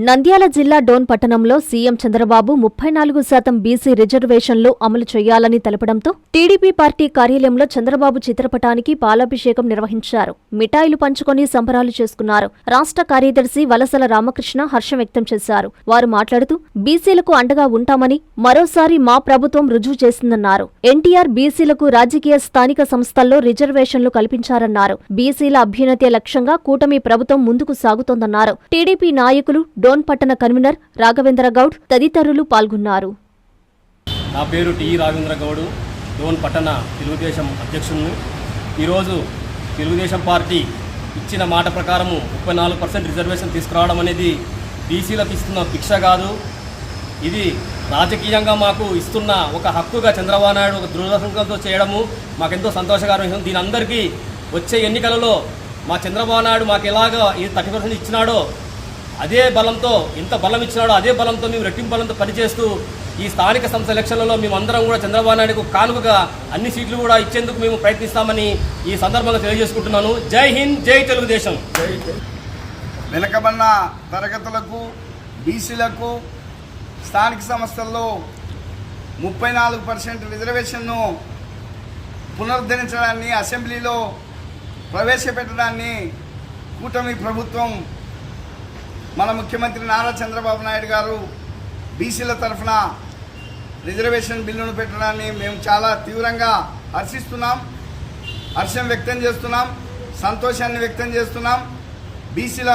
నంద్యాల జిల్లా డోన్ పట్టణంలో CM Chandrababu 34% BC రిజర్వేషన్లు అమలు చేయాలని తెలపడంతో టీడీపీ పార్టీ కార్యాలయంలో చంద్రబాబు చిత్రపటానికి పాలాభిషేకం నిర్వహించారు. మిఠాయిలు పంచుకొని సంబరాలు చేసుకున్నారు. రాష్ట్ర కార్యదర్శి వలసల రామకృష్ణ హర్షం వ్యక్తం చేశారు. వారు మాట్లాడుతూ బీసీలకు అండగా ఉంటామని మరోసారి మా ప్రభుత్వం రుజువు చేసిందన్నారు. ఎన్టీఆర్ బీసీలకు రాజకీయ స్థానిక సంస్థల్లో రిజర్వేషన్లు కల్పించారన్నారు. బీసీల అభ్యున్నతే లక్ష్యంగా కూటమి ప్రభుత్వం ముందుకు సాగుతోందన్నారు. టీడీపీ నాయకులు డోన్ పట్టణ కన్వీనర్ రాఘవేంద్ర గౌడ్ తదితరులు పాల్గొన్నారు. నా పేరు టి రాఘవేంద్ర గౌడ్, డోన్ పట్టణ తెలుగుదేశం అధ్యక్షుడిని. ఈరోజు తెలుగుదేశం పార్టీ ఇచ్చిన మాట ప్రకారము 34% రిజర్వేషన్ తీసుకురావడం అనేది బీసీలకు ఇస్తున్న భిక్ష కాదు. ఇది రాజకీయంగా మాకు ఇస్తున్న ఒక హక్కుగా చంద్రబాబు నాయుడు ఒక దృఢసంకల్పంతో చేయడము మాకెంతో సంతోషకరమైన. దీని అందరికీ వచ్చే ఎన్నికలలో మా చంద్రబాబు నాయుడు మాకు ఎలాగ ఈ 30% ఇచ్చినాడో అదే బలంతో, ఎంత బలం ఇచ్చినాడో అదే బలంతో మేము రెట్టింపు బలంతో పనిచేస్తూ ఈ స్థానిక సంస్థ ఎలక్షన్లలో మేమందరం కూడా చంద్రబాబు నాయుడుకు కానుకగా అన్ని సీట్లు కూడా ఇచ్చేందుకు మేము ప్రయత్నిస్తామని ఈ సందర్భంగా తెలియజేసుకుంటున్నాను. జై హింద్, జై తెలుగుదేశం. వెనుకబడిన తరగతులకు, బీసీలకు స్థానిక సంస్థల్లో 34% రిజర్వేషన్ను పునరుద్ధరించడాన్ని, అసెంబ్లీలో ప్రవేశపెట్టడాన్ని కూటమి ప్రభుత్వం, మన ముఖ్యమంత్రి నారా చంద్రబాబు నాయుడు గారు బీసీల తరఫున రిజర్వేషన్ బిల్లును పెట్టడాన్ని మేము చాలా తీవ్రంగా హర్షిస్తున్నాం, హర్షం వ్యక్తం చేస్తున్నాం, సంతోషాన్ని వ్యక్తం చేస్తున్నాం. బీసీల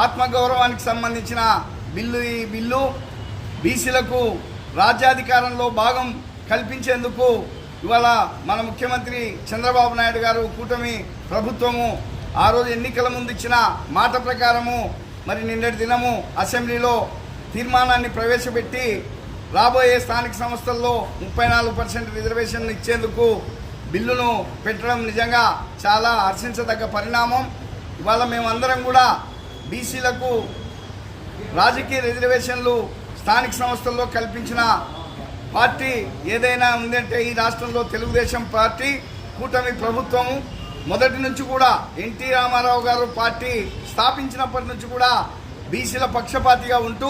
ఆత్మగౌరవానికి సంబంధించిన ఈ బిల్లు బీసీలకు రాజ్యాధికారంలో భాగం కల్పించేందుకు ఇవాళ మన ముఖ్యమంత్రి చంద్రబాబు నాయుడు గారు, కూటమి ప్రభుత్వము ఆ రోజు ఎన్నికల ముందు ఇచ్చిన మాట ప్రకారము మరి నిన్నటి దినము అసెంబ్లీలో తీర్మానాన్ని ప్రవేశపెట్టి రాబోయే స్థానిక సంస్థల్లో 34% రిజర్వేషన్ ఇచ్చేందుకు బిల్లును పెట్టడం నిజంగా చాలా హర్షించదగ్గ పరిణామం. ఇవాళ మేమందరం కూడా బీసీలకు రాజకీయ రిజర్వేషన్లు స్థానిక సంస్థల్లో కల్పించిన పార్టీ ఏదైనా ఉందంటే ఈ రాష్ట్రంలో తెలుగుదేశం పార్టీ, కూటమి ప్రభుత్వము. మొదటి నుంచి కూడా ఎన్టీ రామారావు గారు పార్టీ స్థాపించినప్పటి నుంచి కూడా బీసీల పక్షపాతిగా ఉంటూ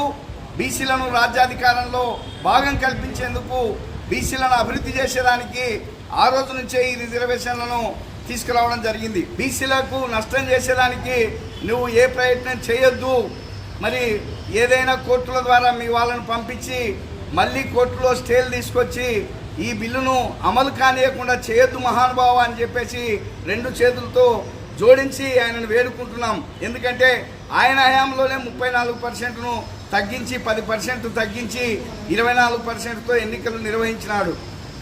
బీసీలను రాజ్యాధికారంలో భాగం కల్పించేందుకు, బీసీలను అభివృద్ధి చేసేదానికి ఆ రోజు నుంచే ఈ రిజర్వేషన్లను తీసుకురావడం జరిగింది. బీసీలకు నష్టం చేసేదానికి నువ్వు ఏ ప్రయత్నం చేయొద్దు, మరి ఏదైనా కోర్టుల ద్వారా మీ వాళ్ళను పంపించి మళ్ళీ కోర్టులో స్టేలు తీసుకొచ్చి ఈ బిల్లును అమలు కానియకుండా చేయొద్దు మహానుభావ అని చెప్పేసి 2 చేతులతో జోడించి ఆయనను వేడుకుంటున్నాం. ఎందుకంటే ఆయన హయాంలోనే 34%ను తగ్గించి 10% తగ్గించి 24%తో ఎన్నికలు నిర్వహించినాడు.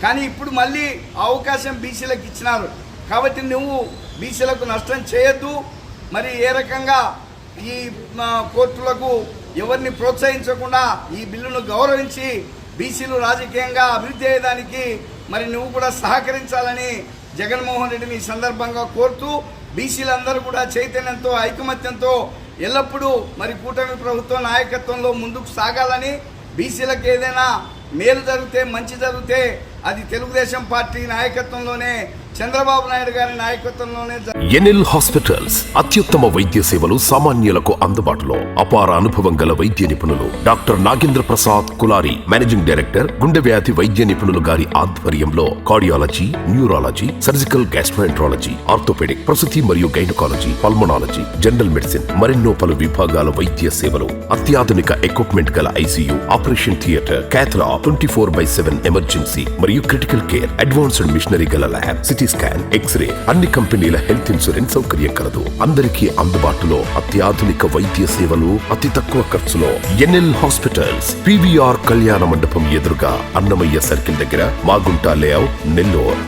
కానీ ఇప్పుడు మళ్ళీ అవకాశం బీసీలకు ఇచ్చినారు. కాబట్టి నువ్వు బీసీలకు నష్టం చేయొద్దు, మరి ఏ రకంగా ఈ కోర్టులకు ఎవరిని ప్రోత్సహించకుండా ఈ బిల్లును గౌరవించి బీసీలు రాజకీయంగా అభివృద్ధి అయ్యేదానికి మరి నువ్వు కూడా సహకరించాలని జగన్మోహన్ రెడ్డిని ఈ సందర్భంగా కోరుతూ, బీసీలందరూ కూడా చైతన్యంతో, ఐకమత్యంతో ఎల్లప్పుడూ మరి కూటమి ప్రభుత్వ నాయకత్వంలో ముందుకు సాగాలని, బీసీలకు ఏదైనా మేలు జరిగితే, మంచి జరిగితే అది తెలుగుదేశం పార్టీ నాయకత్వంలోనే, చంద్రబాబు నాయుడు గారి నాయకత్వంలోనే. ఎన్ఎల్ హాస్పిటల్స్ అత్యుత్తమ వైద్య సేవలు సామాన్యులకు అందుబాటులో. అపార అనుభవం గల వైద్య నిపుణులు doctor Nagendra Prasad Kulari, managing director, గుండె వ్యాధి వైద్య నిపుణులు గారి ఆధ్వర్యంలో cardiology, neurology, surgical gastroenterology, orthopaedic, ప్రసూతి మరియు గైనకాలజీ, పల్మనాలజీ, జనరల్ మెడిసిన్ మరెన్నో పలు విభాగాల వైద్య సేవలు. అత్యాధునిక ఎక్విప్మెంట్ గల ఐసీయూ, ఆపరేషన్ థియేటర్, క్యాథ్లా, 24/7 ఎమర్జెన్సీ మరియు క్రిటికల్ కేర్, అడ్వాన్స్డ్ మిషనరీ గల ల్యాబ్, సిటీ స్కాన్, ఎక్స్రే, అన్ని కంపెనీల హెల్త్ ఇన్సూరెన్స్ సౌకర్యం కలదు. అందరికీ అందుబాటులో అత్యాధునిక వైద్య సేవలు అతి తక్కువ ఖర్చులో. ఎన్ఎల్ హాస్పిటల్స్, PVR కళ్యాణ మండపం ఎదురుగా, అన్నమయ్య సర్కిల్ దగ్గర, మాగుంట లేఅవుట్, నెల్లూరు.